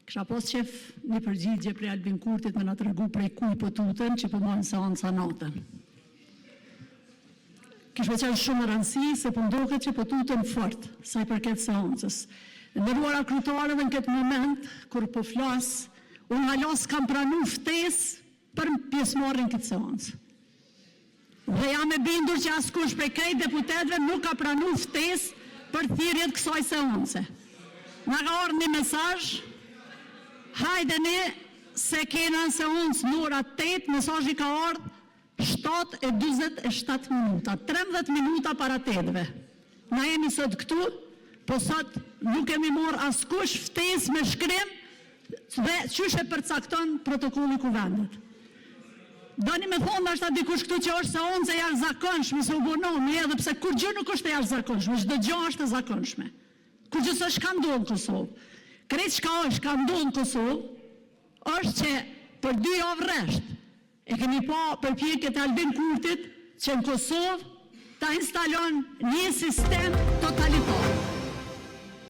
Kisha pas qef një përgjigje prej Albin Kurtit me na tregu prej kuj po tuten që po mojnë seanca natën. Kishme qenë shumë rëndësi se po ndoket që po tuten fort sa i përket seancës. Ndërruara kryetarëve në këtë moment, kur po flas, unë halos kam pranu ftesë për pjesëmarrjen këtë seancë. Dhe jam e bindur që askush prej krejt deputetëve nuk ka pranu ftesë për thirrjet kësaj seance. Na ka ardhur një mesazh, hajdeni se kena në seancë në ora 8, mesazhi ka ardhur 7:47 minuta, 13 minuta para 8-ve. Na jemi sot këtu, po sot nuk kemi marrë askush ftesë me shkrim dhe qysh e përcakton protokolli kuvendet. Doni me thonë ashta dikush këtu që është seancë e jashtëzakonshme, se u bonomi edhe pse kur gjë nuk është e jashtëzakonshme, çdo gjë është e zakonshme. Kur gjë s'është ka ndodhur në Kosovë. Krejt çka është ka ndodhur në Kosovë, është që për 2 javë rresht e kemi pa përpjekjet e Albin Kurtit që në Kosovë ta instalon një sistem totalitar.